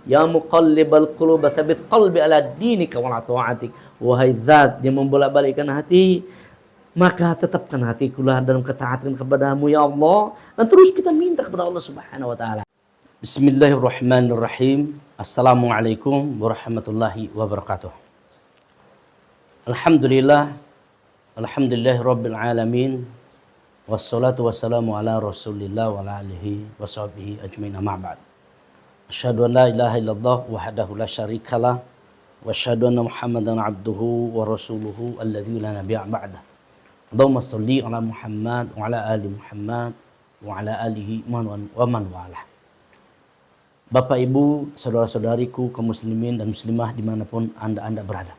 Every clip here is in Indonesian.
Ya muqallibal qulub tsabbit qalbi ala dinika wa ala ta'atik. Wahai zat yang membolak-balikkan hati, maka tetapkan hatiku dalam ketaatan kepadamu ya Allah, dan terus kita minta kepada Allah Subhanahu wa taala. Bismillahirrahmanirrahim. Assalamualaikum warahmatullahi wabarakatuh. Alhamdulillahirabbil alamin. Wassalatu wassalamu ala Rasulillah wa ala alihi washabbihi ajmain, amma ba'd. Asyhadu an la ilaha illallah wahdahu la syarikalah wa asyhadu anna Muhammadan abduhu wa rasuluhu alladzi la nabiyya ba'dah. Allahumma shalli ala Muhammad wa ala ali Muhammad wa ala alihi wa man walah. Bapak Ibu, saudara-saudariku kaum muslimin dan muslimah dimanapun anda berada.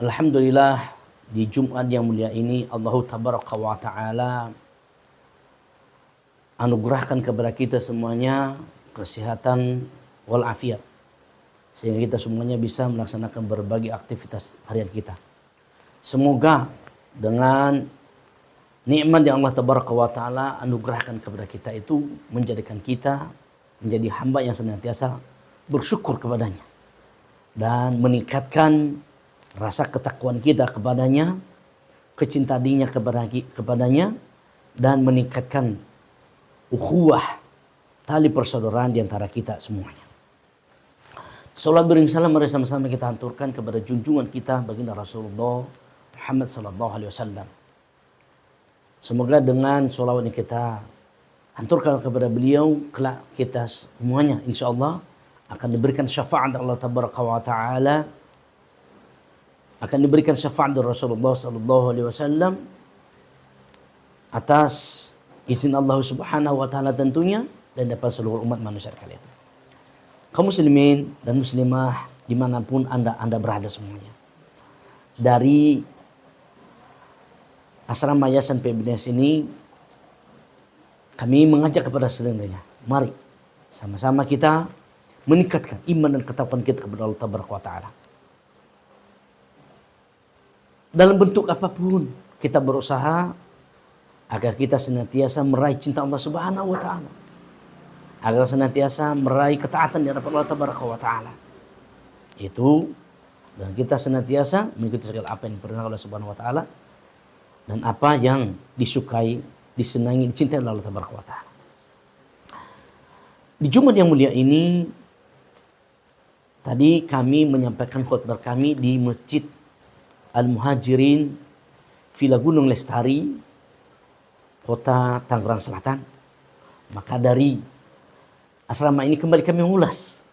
Alhamdulillah, di Jumat yang mulia ini Allah tabaraka wa ta'ala anugerahkan kepada kita semuanya kesehatan walafiat, sehingga kita semuanya bisa melaksanakan berbagai aktivitas harian kita. Semoga dengan nikmat yang Allah tabaraka wa ta'ala anugerahkan kepada kita itu menjadikan kita menjadi hamba yang senantiasa bersyukur kepadanya dan meningkatkan rasa ketakwaan kita kepadanya, kecintaannya kepadanya, dan meningkatkan ukhuwah, tali persaudaraan di antara kita semuanya. Salawat beriring salam mari sama-sama kita hanturkan kepada junjungan kita baginda Rasulullah Muhammad sallallahu alaihi wasallam. Semoga dengan salawat yang kita hanturkan kepada beliau, kelak kita semuanya insyaallah akan diberikan syafaat Allah tabaraka wa taala, akan diberikan syafaat dari Rasulullah sallallahu alaihi wasallam atas izin Allah Subhanahu wa taala tentunya, dan dapat seluruh umat manusia sekalian. Kaum muslimin dan muslimah dimanapun anda berada semuanya. Dari asrama Yayasan PBNS ini kami mengajak kepada seluruhnya, mari sama-sama kita meningkatkan iman dan ketakwaan kita kepada Allah tabaraka wa taala. Dalam bentuk apapun kita berusaha agar kita senantiasa meraih cinta Allah Subhanahu wa taala, agar senantiasa meraih ketaatan di hadapan Allah tabaraka wa taala. Itu, dan kita senantiasa mengikuti segala apa yang diperintahkan Allah Subhanahu wa taala dan apa yang disukai, disenangi, dicintai oleh Allah tabaraka wa taala. Di Jumat yang mulia ini tadi kami menyampaikan khutbah kami di Masjid Al-Muhajirin Villa Gunung Lestari, Kota Tangerang Selatan. Maka dari asrama ini kembali kami mengulas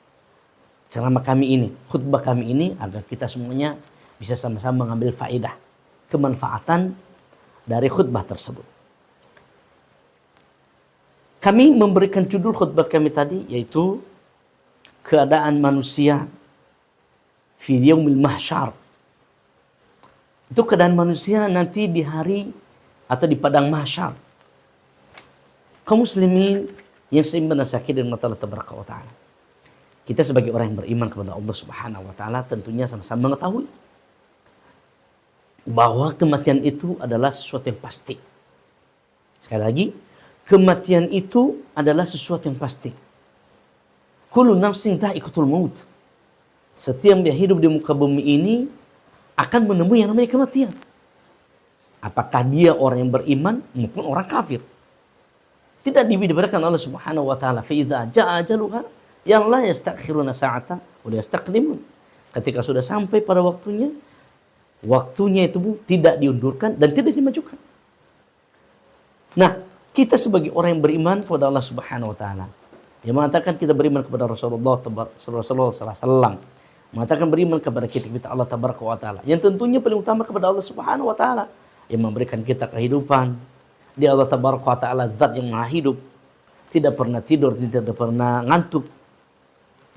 ceramah kami ini, khutbah kami ini, agar kita semuanya bisa sama-sama mengambil faedah, kemanfaatan dari khutbah tersebut. Kami memberikan judul khutbah kami tadi yaitu keadaan manusia fi yaumil mahsyar. Itu keadaan manusia nanti di hari atau di padang mahsyar. Kaum muslimin yang seiman dan sakit dengan Allah tabaraka wa taala. Kita sebagai orang yang beriman kepada Allah Subhanahu wa taala tentunya sama-sama mengetahui bahwa kematian itu adalah sesuatu yang pasti. Sekali lagi, kematian itu adalah sesuatu yang pasti. Kullu nafsin dha'iqatul maut. Setiap yang hidup di muka bumi ini akan menemui yang namanya kematian. Apakah dia orang yang beriman maupun orang kafir. Tidak dibedakan Allah Subhanahu wa taala. Fa idza jaa ajaluha ya la yastakhiruna sa'atan wa la yastaqdimun. Ketika sudah sampai pada waktunya itu tidak diundurkan dan tidak dimajukan. Nah, kita sebagai orang yang beriman kepada Allah Subhanahu wa taala, yang mengatakan kita beriman kepada Rasulullah sallallahu alaihi wasallam, mengatakan beriman kepada kita Allah tabaraka wa taala, yang tentunya paling utama kepada Allah Subhanahu wa taala yang memberikan kita kehidupan. Dia Allah tabaraka wa taala zat yang maha hidup, tidak pernah tidur, tidak pernah ngantuk.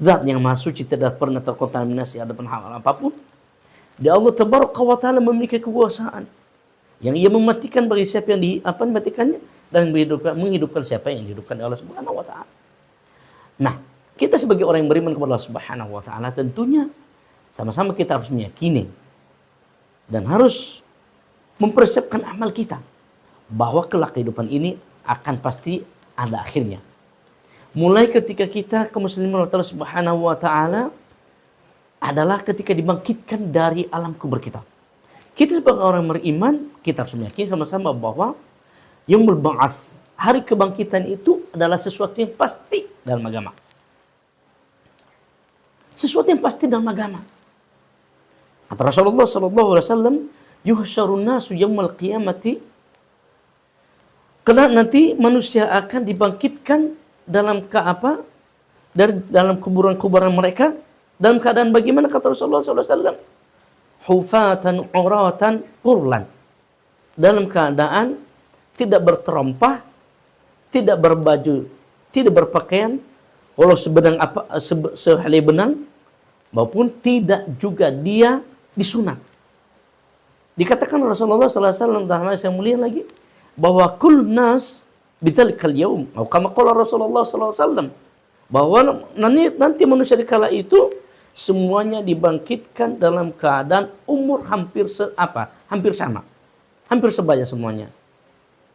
Zat yang maha suci, tidak pernah terkontaminasi hadapan hal apapun. Dia Allah tabaraka wa taala memiliki kekuasaan yang ia mematikan bagi siapa yang dimatikannya dan menghidupkan siapa yang dihidupkan oleh Allah Subhanahu wa taala. Nah, kita sebagai orang yang beriman kepada Allah Subhanahu wa taala tentunya sama-sama kita harus meyakini dan harus mempersiapkan amal kita bahwa kelak kehidupan ini akan pasti ada akhirnya. Mulai ketika kita kaum muslimin Allah Subhanahu wa taala adalah ketika dibangkitkan dari alam kubur kita. Kita sebagai orang beriman, kita harus meyakini sama-sama bahwa yaumul ba'ats, hari kebangkitan itu adalah sesuatu yang pasti dalam agama. Sesuatu yang pasti dalam agama. Kata Rasulullah sallallahu alaihi wasallam, yuhsyarun nasu yaumil qiyamati, kelak nanti manusia akan dibangkitkan dalam dalam kuburan-kuburan mereka dalam keadaan bagaimana, kata Rasulullah sallallahu alaihi wasallam, hufatan uratan qurlan, dalam keadaan tidak berterompah, tidak berbaju, tidak berpakaian, walau sehelai benang, maupun tidak juga dia disunat. Dikatakan Rasulullah sallallahu alaihi wasallam dalam hadis yang mulia lagi bahwa kull nas bidzalikal yaum, atau kama qala Rasulullah sallallahu alaihi wasallam, bahwa nanti manusia di kala itu semuanya dibangkitkan dalam keadaan umur hampir sama. Hampir sebaya semuanya.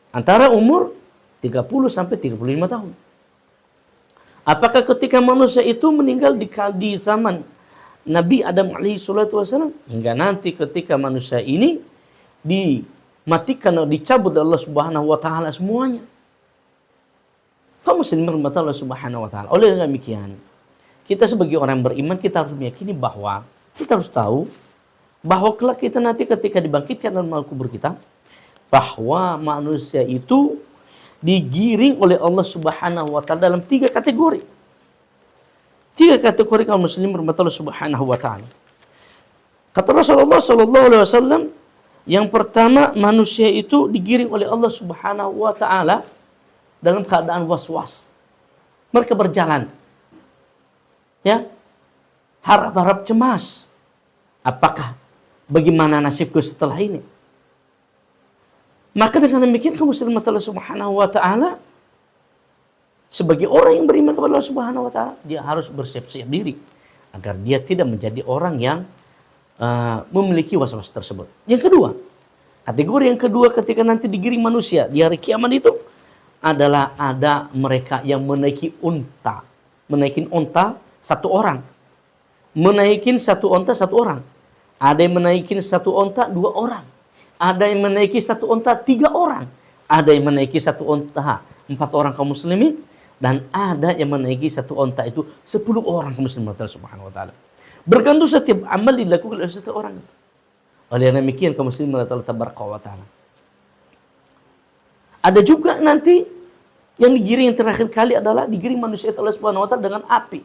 Antara umur 30 sampai 35 tahun. Apakah ketika manusia itu meninggal di zaman Nabi Adam alaihi salatu wasallam, hingga nanti ketika manusia ini dimatikan atau dicabut oleh Allah Subhanahu wa taala semuanya. Kaum muslimin rahmati Allah Subhanahu wa taala. Oleh demikian, kita sebagai orang beriman, kita harus meyakini bahwa kita harus tahu bahwa kelak kita nanti ketika dibangkitkan dalam alam kubur kita, bahwa manusia itu digiring oleh Allah Subhanahu wa taala dalam 3 kategori. 3 kategori kaum muslimin rahmati Allah Subhanahu wa taala. Kata Rasulullah sallallahu alaihi wasallam, yang pertama, manusia itu digiring oleh Allah Subhanahu wa taala dalam keadaan was-was. Mereka berjalan, ya, harap-harap cemas. Apakah bagaimana nasibku setelah ini? Maka dengan demikian kaum muslimin Allah Subhanahu wa taala, sebagai orang yang beriman kepada Allah Subhanahu wa taala, dia harus bersiap-siap diri agar dia tidak menjadi orang yang memiliki was-was tersebut. Yang kedua, kategori yang kedua ketika nanti digiring manusia di hari kiamat itu adalah ada mereka yang menaiki unta. Menaikin unta satu orang. Menaikin satu unta satu orang. Ada yang menaikin satu unta 2 orang. Ada yang menaiki satu unta 3 orang. Ada yang menaiki satu unta 4 orang kaum muslimin. Dan ada yang menaiki satu unta itu 10 orang kaum muslimin Allah Subhanahu wa taala. Bergantung setiap amal dilakukan oleh satu orang itu. Oleh demikian kaum muslimin Allah tabaraka wa taala. Ada juga nanti yang digiring yang terakhir kali adalah digiring manusia Allah Subhanahu wa taala dengan api.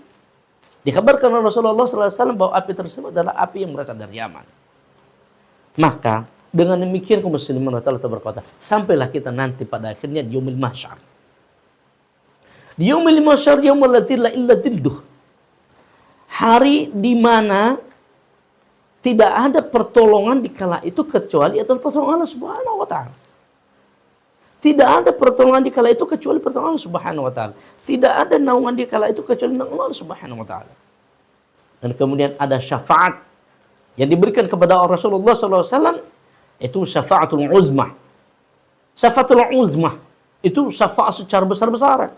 Dikabarkan oleh Rasulullah sallallahu alaihi wasallam bahwa api tersebut adalah api yang berasal dari Yaman. Maka dengan demikian kaum muslimin Allah taala sampailah kita nanti pada akhirnya di yaumil mahsyar. Di yaumil mahsyar yaumul la dhilla illa dhilluh. Hari di mana tidak ada pertolongan di kala itu kecuali adalah pertolongan Allah Subhanahu wa taala. Tidak ada pertolongan di kala itu kecuali pertolongan Allah Subhanahu wa taala. Tidak ada naungan di kala itu kecuali naungan Allah Subhanahu wa taala. Dan kemudian ada syafaat yang diberikan kepada Rasulullah sallallahu alaihi wasallam, itu syafaatul uzmah. Syafaatul uzmah itu syafaat secara besar-besaran.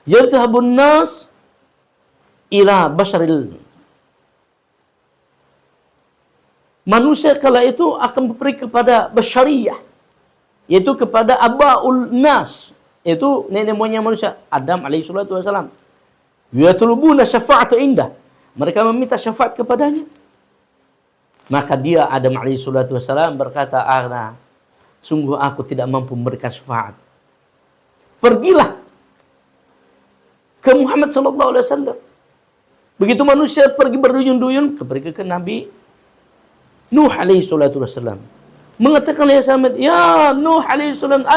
Yadhhabun nas ila basharil, manusia kala itu akan beri kepada basyariyah, yaitu kepada abaul nas, yaitu nenek moyang manusia Adam alaihi salatu wasalam. Yatlubuna syafa'ata indah, mereka meminta syafaat kepadanya. Maka dia Adam alaihi salatu wasalam berkata, sungguh aku tidak mampu memberikan syafaat. Pergilah ke Muhammad sallallahu alaihi wasallam. Begitu manusia pergi berduyun-duyun ke Nabi Nuh alaihi salatu wasalam. Mengatakan ya Samad, ya Nuh alaihi salam,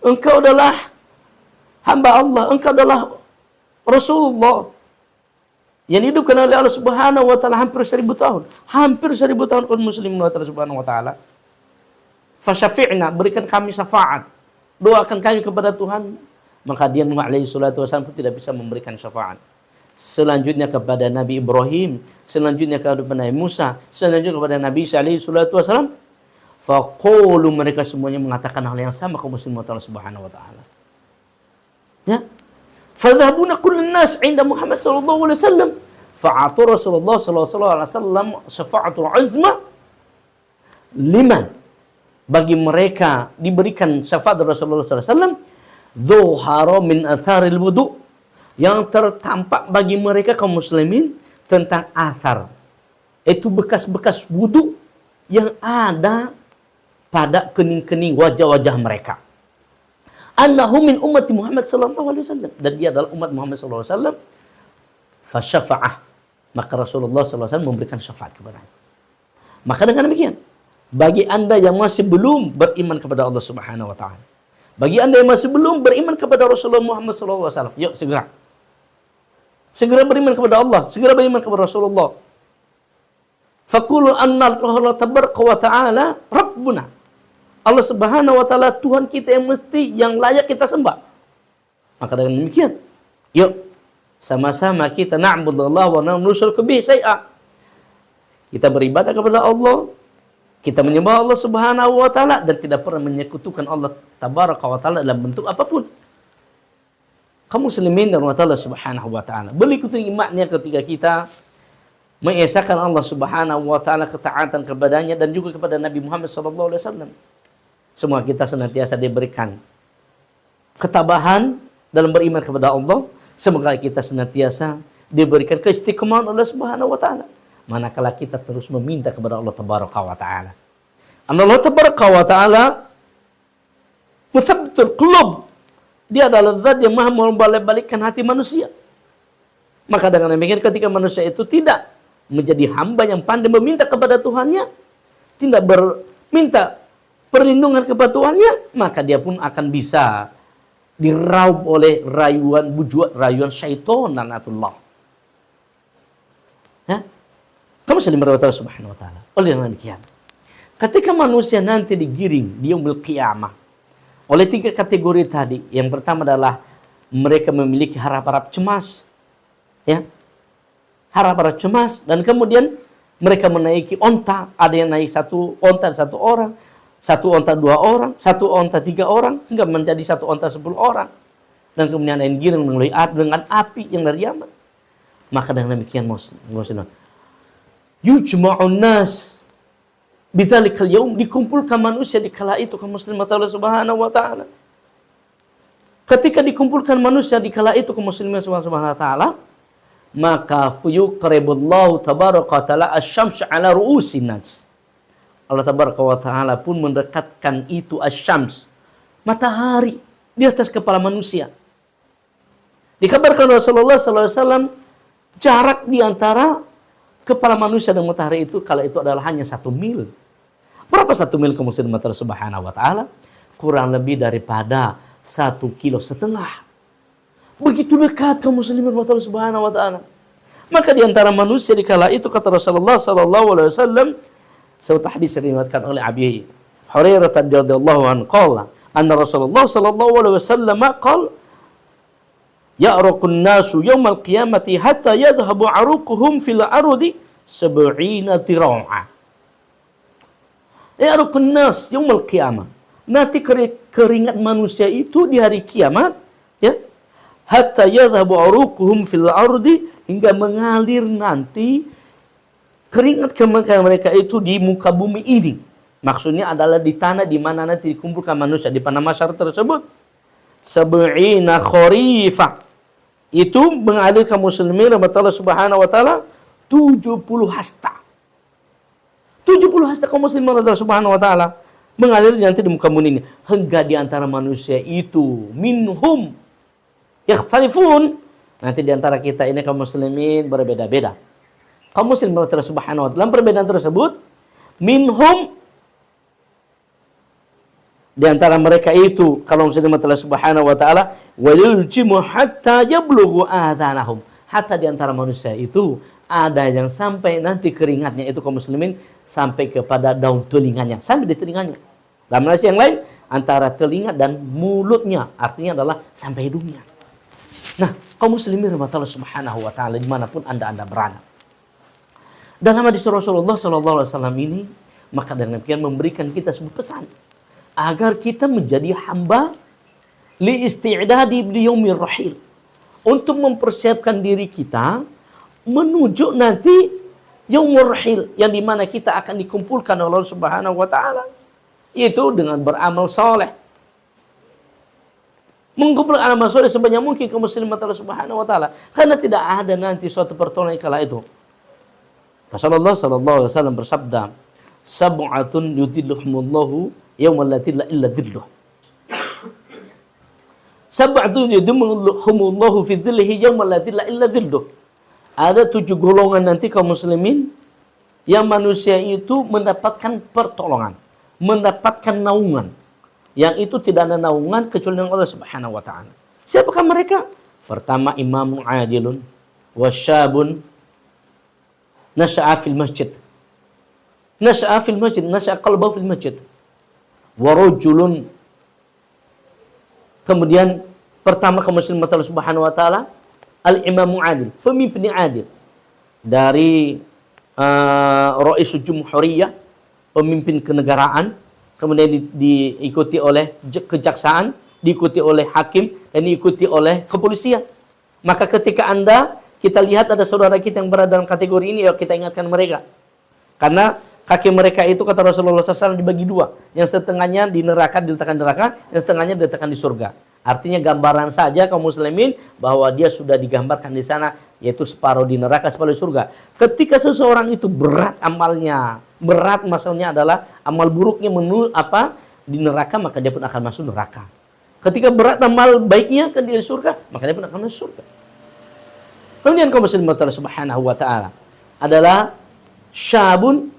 engkau adalah hamba Allah, engkau adalah Rasulullah yang dihidupkan oleh Allah Subhanahu wa taala hampir 1000 tahun. Hampir 1000 tahun kaum muslimin Allah Subhanahu wa taala. Fasyafi'na, berikan kami syafaat. Doakan kami kepada Tuhan. Maka dia Nuh alaihi salatu wasallam pun tidak bisa memberikan syafaat. Selanjutnya kepada Nabi Ibrahim, selanjutnya kepada Nabi Musa, selanjutnya kepada Nabi Isa alaihi salatu wasallam. Faqulu, mereka semuanya mengatakan hal yang sama kaum muslimin Allah Subhanahu wa taala. Ya. Fadhabuna kullun nas 'inda Muhammad sallallahu alaihi wasallam. Fa'atu Rasulullah sallallahu alaihi wasallam syafa'atul uzma liman. Bagi mereka diberikan syafaat dari Rasulullah sallallahu alaihi wasallam, dhuhara min atharil wudu, yang tertampak bagi mereka kaum muslimin tentang athar, itu bekas-bekas wudu yang ada pada kening-kening wajah-wajah mereka. Annahu min ummati Muhammad sallallahu alaihi wasallam, dan dia adalah umat Muhammad sallallahu alaihi wasallam. Fasyafa'ah, maka Rasulullah sallallahu alaihi wasallam memberikan syafaat kepadanya. Maka dengan demikian, bagi Anda yang masih belum beriman kepada Allah Subhanahu wa taala, bagi Anda yang masih belum beriman kepada Rasulullah Muhammad sallallahu alaihi wasallam, yuk segera. Segera beriman kepada Allah, segera beriman kepada Rasulullah. Faqulu anna Allah tabaraka wa ta'ala Rabbuna. Allah Subhanahu wa taala Tuhan kita yang mesti yang layak kita sembah. Maka dengan demikian, yuk sama-sama kita na'budullah wa la nusyriku bihi syai'a. Kita beribadah kepada Allah, kita menyembah Allah Subhanahu wa taala dan tidak pernah menyekutukan Allah tabaraka wa taala dalam bentuk apapun. Kaum muslimin dan Allah Subhanahu wa taala, berikut imannya ketika kita mengesahkan Allah Subhanahu wa taala, ketaatan kepadanya dan juga kepada Nabi Muhammad sallallahu alaihi wasallam. Semua kita senantiasa diberikan ketabahan dalam beriman kepada Allah. Semoga kita senantiasa diberikan keistiqomahan Allah Subhanahu wa taala manakala kita terus meminta kepada Allah tabaraka wa taala. Allah tabaraka wa taala muthabbitul qulub. Dia adalah zat yang maha membalik-balikkan hati manusia. Maka dengan demikian ketika manusia itu tidak menjadi hamba yang pandai meminta kepada Tuhannya, tidak berminta perlindungan kepada Tuhannya, maka dia pun akan bisa diraup oleh rayuan syaitan laknatullah. Ya? Kamu sedang berdoa Subhanahu wa taala. Oleh demikian, ketika manusia nanti digiring di yaumil qiyamah oleh tiga kategori tadi, yang pertama adalah mereka memiliki harap-harap cemas, ya, harap-harap cemas, dan kemudian mereka menaiki onta, ada yang naik satu onta satu orang, satu onta dua orang, satu onta tiga orang, hingga menjadi satu onta 10 orang, dan kemudian ada yang giring dengan api yang dari Yaman. Maka dengan demikian muslim, yujma'un nas bidzalikal yaum, dikumpulkan manusia di kala itu kaum muslimin Allah Subhanahu wa taala. Ketika dikumpulkan manusia di kala itu kaum muslimin Subhanahu wa taala, maka fuyuqribullahu tabaraka wa taala asy-syams 'ala ru'usin nas. Allah tabaraka wa taala pun mendekatkan itu asy-syams, matahari, di atas kepala manusia. Dikabarkan Rasulullah sallallahu alaihi wasallam jarak di antara kepala manusia dan matahari itu kala itu adalah hanya 1 mil. Berapa 1 mil kaum muslimin Allah Subhanahu wa taala? Kurang lebih daripada 1,5 kilo. Begitu dekat kaum muslimin Allah Subhanahu wa taala. Maka di antara manusia di kala itu kata Rasulullah sallallahu alaihi wasallam, sebuah hadis diriwayatkan oleh Abi Hurairah radhiyallahu anhu qala anna Rasulullah sallallahu alaihi wasallam qala ya'raqun nasu yaumal qiyamati hatta yadhhabu 'aruquhum fil ardi 70 dira'ah. Ya'raqun nas yaumal qiyamah. Nanti keringat manusia itu di hari kiamat, ya. Hatta yadhhabu 'aruquhum fil ardi, hingga mengalir nanti keringat mereka itu di muka bumi ini. Maksudnya adalah di tanah di mana nanti dikumpulkan manusia di padang mahsyar tersebut. 70 kharifah. Itu mengalir kaum muslimin Allah Subhanahu wa taala 70 hasta. 70 hasta kaum muslimin Allah Subhanahu wa taala mengalir nanti di muka bumi ini. Hingga di antara manusia itu minhum yakhtalifun. Nanti di antara kita ini kaum muslimin berbeda-beda. Kaum muslimin Allah Subhanahu wa taala dalam perbedaan tersebut minhum, di antara mereka itu kalau muslimin Allah Subhanahu wa taala waliljimu hatta yablughu adhanahum, hatta di antara manusia itu ada yang sampai nanti keringatnya itu kaum muslimin sampai kepada daun telinganya, sampai di telinganya. Dalam hadis yang lain antara telinga dan mulutnya, artinya adalah sampai hidungnya. Nah, kaum muslimin Allah Subhanahu wa taala dimanapun anda berada, dalam hadis Rasulullah sallallahu alaihi wasallam ini, maka dengan demikian memberikan kita sebuah pesan agar kita menjadi hamba li isti'dadi li yaumir rahil. Untuk mempersiapkan diri kita menuju nanti yaumur rahil, yang dimana kita akan dikumpulkan oleh Allah Subhanahu wa taala, yaitu dengan beramal soleh. Mengumpulkan amal soleh sebanyak mungkin kaum muslimin Allah Subhanahu wa taala, karena tidak ada nanti suatu pertolongan kala itu. Rasulullah sallallahu alaihi wasallam bersabda, sab'atun yudhilluhumullahu yawma la dhilla illa dhilluh. Sab'atun yudhilluhumullahu fi dhillihi yawma la dhilla illa dhilluh. Ada 7 golongan nanti kaum muslimin yang manusia itu mendapatkan pertolongan, mendapatkan naungan. Yang itu tidak ada naungan kecuali dengan Allah Subhanahu wa taala. Siapakah mereka? Pertama, imamun adilun wasyabun nasha'a fil masjid. Nasha'a fil masjid, nasha'a qalbahu fil masjid. Wa rajulun. Kemudian pertama kaum muslimin Allah Subhanahu wa taala, al-imamu adil, pemimpin yang adil. Dari Ra'isul Jumhuriyah, pemimpin kenegaraan, kemudian diikuti oleh kejaksaan, diikuti oleh hakim, dan diikuti oleh kepolisian. Maka ketika kita lihat ada saudara kita yang berada dalam kategori ini, ya kita ingatkan mereka. Karena kaki mereka itu, kata Rasulullah SAW, dibagi 2. Yang setengahnya di neraka, diletakkan di neraka, yang setengahnya diletakkan di surga. Artinya gambaran saja kaum muslimin bahwa dia sudah digambarkan di sana, yaitu separuh di neraka, separuh di surga. Ketika seseorang itu berat amalnya, berat maksudnya adalah amal buruknya di neraka, maka dia pun akan masuk neraka. Ketika berat amal baiknya ke di surga, maka dia pun akan masuk surga. Kemudian kaum muslimin Allah Subhanahu wa taala adalah syabun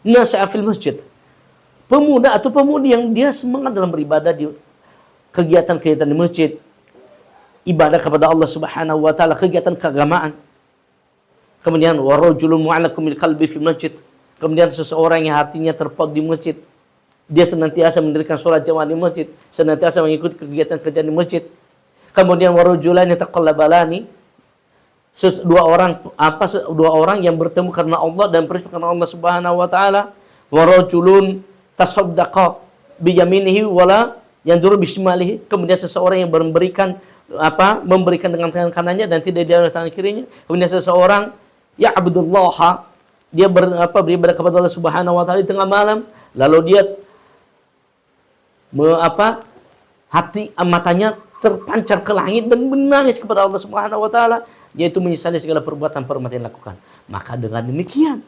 nasha'a fil masjid. Pemuda atau pemudi yang dia semangat dalam beribadah di kegiatan-kegiatan di masjid, ibadah kepada Allah Subhanahu wa taala, kegiatan keagamaan. Kemudian warajulun mu'allaqun bil qalbi fi masjid. Kemudian seseorang yang hatinya terpaut di masjid. Dia senantiasa mendirikan sholat jamaah di masjid, senantiasa mengikuti kegiatan-kegiatan di masjid. Kemudian warajulan yataqallabalani, dua orang yang bertemu karena Allah dan beribadah karena Allah Subhanahu wa taala. Warajulun tasaddaqa bi yaminihi wala yanzuru bi shimalihi. Kemudian seseorang yang memberikan dengan tangan kanannya dan tidak dengan tangan kirinya. Kemudian seseorang ya abdullah, dia beribadah kepada Allah Subhanahu wa taala di tengah malam, lalu dia matanya terpancar ke langit dan menangis kepada Allah Subhanahu wa taala, yaitu menyesali segala perbuatan-perbuatan yang dilakukan. Maka dengan demikian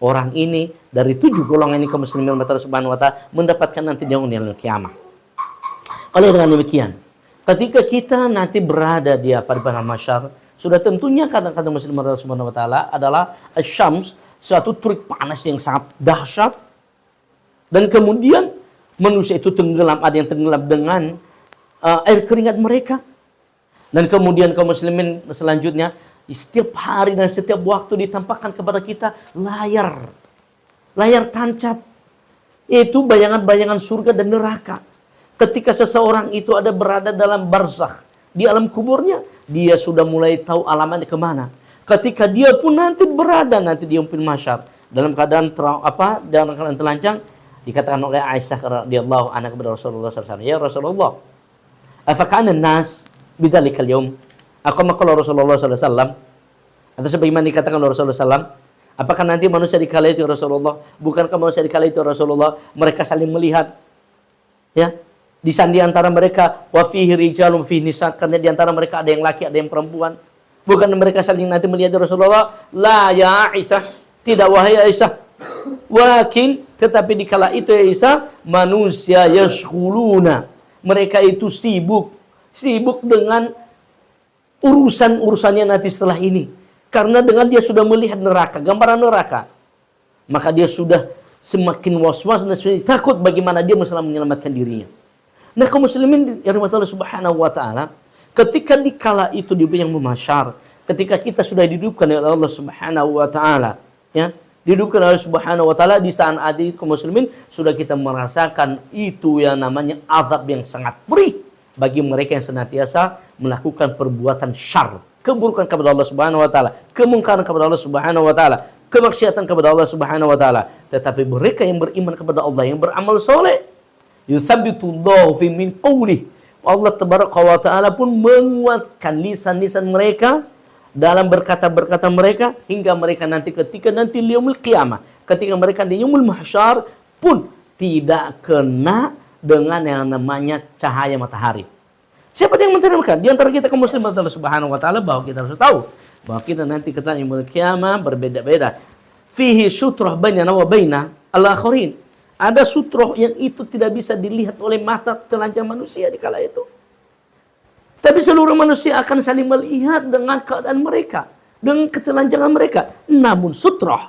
orang ini dari 7 golongan ini kaum muslimin Allah Subhanahu wa taala mendapatkan nanti di yaumul kiamah. Oleh dengan demikian, ketika kita nanti berada di padang mahsyar, sudah tentunya kata-kata muslim Allah Subhanahu wa taala adalah asyams, suatu terik panas yang sangat dahsyat, dan kemudian manusia itu tenggelam, ada yang tenggelam dengan air keringat mereka. Dan kemudian kaum muslimin selanjutnya, setiap hari dan setiap waktu ditampakkan kepada kita layar tancap, yaitu bayangan-bayangan surga dan neraka. Ketika seseorang itu ada berada dalam barzakh, di alam kuburnya, dia sudah mulai tahu alamatnya kemana. Ketika dia pun nanti berada di yaumul mahsyar dalam keadaan dalam keadaan telanjang, dikatakan oleh Aisyah radhiyallahu anha kepada Rasulullah SAW, ya Rasulullah, afakana nas bidzalikal yaum, maqala Rasulullah SAW, atau sebagaimana dikatakan oleh Rasulullah SAW, apakah nanti manusia di kala itu Rasulullah, bukankah manusia di kala itu Rasulullah mereka saling melihat, ya, di antara mereka wa fihi rijalun fihi nisa, karena di antara mereka ada yang laki ada yang perempuan, bukan mereka saling nanti melihat Rasulullah? La ya Aisyah, tidak wahai Aisyah, wakin, tetapi di kala itu ya Aisyah, manusia yashghuluna, mereka itu sibuk dengan urusannya nanti setelah ini. Karena dengan dia sudah melihat neraka, gambaran neraka, maka dia sudah semakin was-was dan semakin takut bagaimana dia menyelamatkan dirinya. Nah, kaum muslimin yang dirahmati Allah Subhanahu wa taala, ketika di kala itu di yaumul mahsyar, ketika kita sudah dihidupkan oleh Allah Subhanahu wa taala, ya, dihidupkan oleh Allah Subhanahu wa taala, di saat itu kaum muslimin sudah kita merasakan itu yang namanya azab yang sangat perih bagi mereka yang senantiasa melakukan perbuatan syarr, keburukan kepada Allah Subhanahu wa taala, kemungkaran kepada Allah Subhanahu wa taala, kemaksiatan kepada Allah Subhanahu wa taala. Tetapi mereka yang beriman kepada Allah, yang beramal soleh, yuthabbitullahu fi min qawlihi Allah Tabaraka wa Ta'ala pun menguatkan lisan-lisan mereka dalam berkata-berkata mereka hingga mereka nanti ketika nanti yaumul qiyamah, ketika mereka di yaumul mahsyar pun tidak kena dengan yang namanya cahaya matahari. Siapa yang menerangkan? Di antara kita kaum muslimin Allah Subhanahu wa taala bahwa kita harus tahu bahwa kita nanti ketika yaumul qiyamah berbeda-beda. Fihi sutrah bainana wa baina al-akharin. Ada sutroh yang itu tidak bisa dilihat oleh mata telanjang manusia di kala itu. Tapi seluruh manusia akan saling melihat dengan keadaan mereka, dengan ketelanjangan mereka. Namun sutroh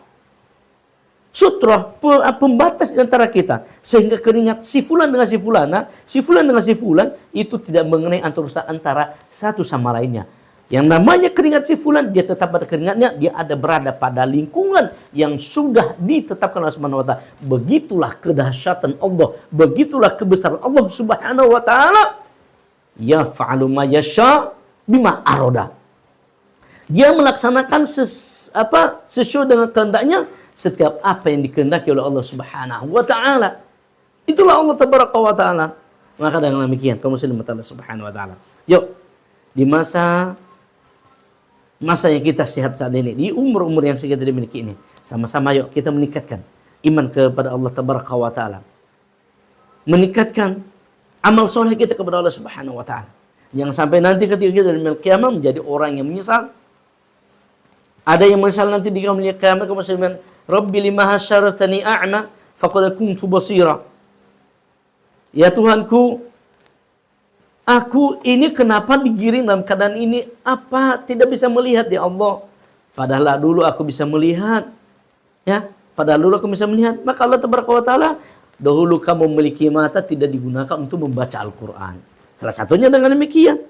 pembatas di antara kita. Sehingga keringat si fulan dengan si fulana, si fulan dengan si fulan, itu tidak mengenai antara satu sama lainnya. Yang namanya keringat si fulan, dia tetap pada keringatnya, dia ada berada pada lingkungan yang sudah ditetapkan oleh Subhanahu wa Ta'ala. Begitulah kedahsyatan Allah, begitulah kebesaran Allah Subhanahu wa Ta'ala. Yaf'alu ma yasha bima aroda. Dia melaksanakan sesuai dengan kehendaknya setiap apa yang dikehendaki oleh Allah Subhanahu wa Ta'ala. Itulah Allah Tabaraka wa Ta'ala. Maka dengan demikian kaum muslimin Allah Subhanahu wa Ta'ala. Yuk, di masa yang kita sehat saat ini, di umur-umur yang kita dimiliki ini, sama-sama yuk kita meningkatkan iman kepada Allah Tabaraka wa Ta'ala. Meningkatkan amal soleh kita kepada Allah Subhanahu wa Ta'ala. Jangan sampai nanti ketika kita di yaumul qiyamah menjadi orang yang menyesal. Ada yang menyesal nanti di yaumul qiyamah kaum muslimin, Rabbi lima hasyartani a'ma faqad kuntu basira. Ya Tuhanku, aku ini kenapa digiring dalam keadaan ini? Apa tidak bisa melihat ya Allah? Padahal dulu aku bisa melihat. Ya, padahal dulu aku bisa melihat. Maka Allah Tabaraka wa Ta'ala, dahulu kamu memiliki mata tidak digunakan untuk membaca Al-Quran. Salah satunya dengan demikian.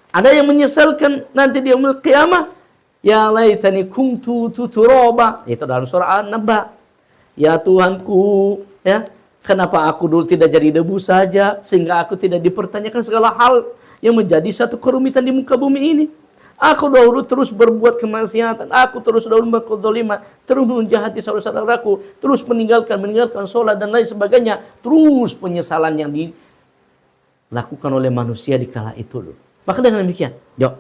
Ada yang menyesalkan nanti di yaumul qiyamah, ya laitani kuntu turaba. Itu dalam surah An-Naba. Ya Tuhanku, ya, kenapa aku dulu tidak jadi debu saja, sehingga aku tidak dipertanyakan segala hal yang menjadi satu kerumitan di muka bumi ini. Aku dahulu terus berbuat kemaksiatan, aku terus dahulu berkezaliman, terus menjahati saudara-saudaraku, terus meninggalkan sholat dan lain sebagainya. Terus penyesalan yang dilakukan oleh manusia di kala itu. Maka dengan demikian, yuk,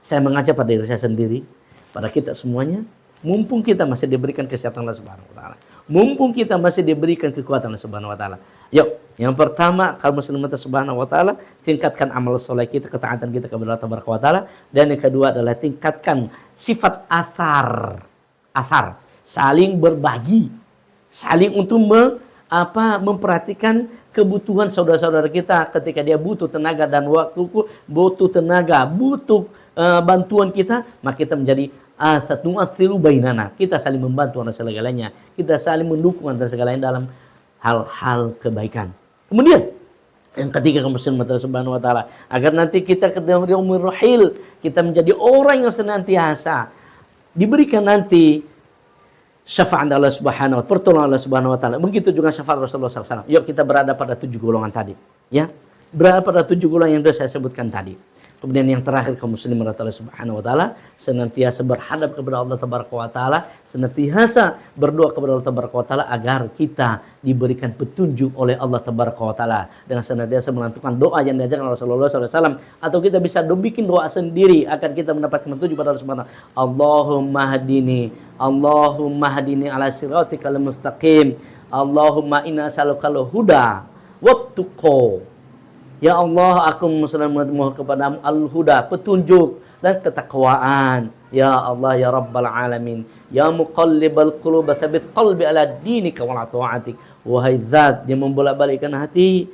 saya mengajak pada diri saya sendiri, pada kita semuanya, mumpung kita masih diberikan kesehatan Allah Subhanahu wa Ta'ala, mumpung kita masih diberikan kekuatan Allah Subhanahu wa Ta'ala, yuk, yang pertama kaum muslimin Subhanahu wa Ta'ala, tingkatkan amal soleh kita, ketaatan kita kepada Allah Tabaraka wa Ta'ala. Dan yang kedua adalah tingkatkan sifat athar, saling berbagi, saling untuk memperhatikan kebutuhan saudara-saudara kita ketika dia butuh tenaga dan waktuku, butuh tenaga, butuh bantuan kita, maka kita menjadi nu'athiru bainana. Kita saling membantu antara segalanya. Kita saling mendukung antara segalanya dalam hal-hal kebaikan. Kemudian yang ketiga kaum muslimin Subhanahu wa Ta'ala, agar nanti kita ketika yaumul rahil kita menjadi orang yang senantiasa diberikan nanti syafaat Allah Subhanahu wa Ta'ala, pertolongan Allah Subhanahu wa Ta'ala. Begitu juga syafaat Rasulullah SAW. Yuk kita berada pada 7 golongan tadi, ya. Berada pada 7 golongan yang sudah saya sebutkan tadi. Kemudian yang terakhir kaum muslimin Allah Subhanahu wa Ta'ala, senantiasa berhadap kepada Allah Tabaraka wa Ta'ala, senantiasa berdoa kepada Allah Tabaraka wa Ta'ala agar kita diberikan petunjuk oleh Allah Tabaraka wa Ta'ala, dengan senantiasa melantunkan doa yang diajarkan Rasulullah SAW, atau kita bisa bikin doa sendiri agar kita mendapatkan petunjuk pada Allah Subhanahu wa Ta'ala. Allahumma hadini ala siratikal mustaqim. Allahumma inna as'alukal huda wat-tuqa. Ya Allah, aku mohon kepadamu al-huda, petunjuk dan ketakwaan. Ya Allah, ya Rabbal Alamin. Ya muqallibal qulub, tsabbit qalbi ala dinika wa ala ta'atik. Wahai zat yang membolak-balikkan hati,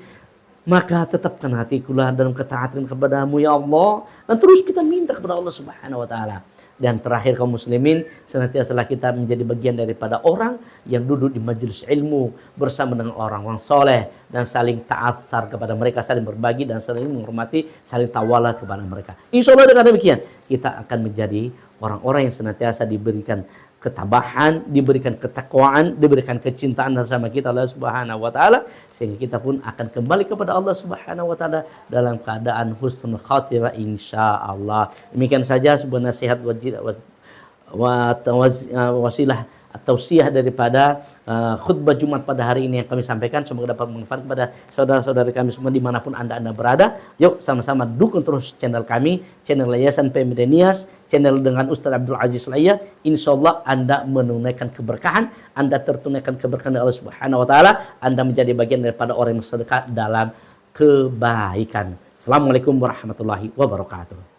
maka tetapkan hatiku dalam ketaatan kepadamu ya Allah. Dan terus kita minta kepada Allah Subhanahu wa Ta'ala. Dan terakhir kaum muslimin, senantiasa kita menjadi bagian daripada orang yang duduk di majelis ilmu bersama dengan orang-orang soleh dan saling ta'athar kepada mereka, saling berbagi dan saling menghormati, saling tawalat kepada mereka. Insya Allah dengan demikian kita akan menjadi orang-orang yang senantiasa diberikan ketabahan, diberikan ketakwaan, diberikan kecintaan sama kita Allah Subhanahu wa Ta'ala, sehingga kita pun akan kembali kepada Allah Subhanahu wa Ta'ala dalam keadaan husnul khatimah insyaallah. Demikian saja sebuah nasihat wasilah tausiah daripada khutbah Jumat pada hari ini yang kami sampaikan. Semoga dapat bermanfaat kepada saudara-saudari kami semua dimanapun Anda berada. Yuk sama-sama dukung terus channel kami, channel Yayasan PMID Nias, channel dengan Ustaz Abdul Aziz Laya. Insya Allah Anda menunaikan keberkahan, Anda tertunaikan keberkahan dari Allah Subhanahu Wa Taala, Anda menjadi bagian daripada orang yang bersedekah dalam kebaikan. Assalamualaikum warahmatullahi wabarakatuh.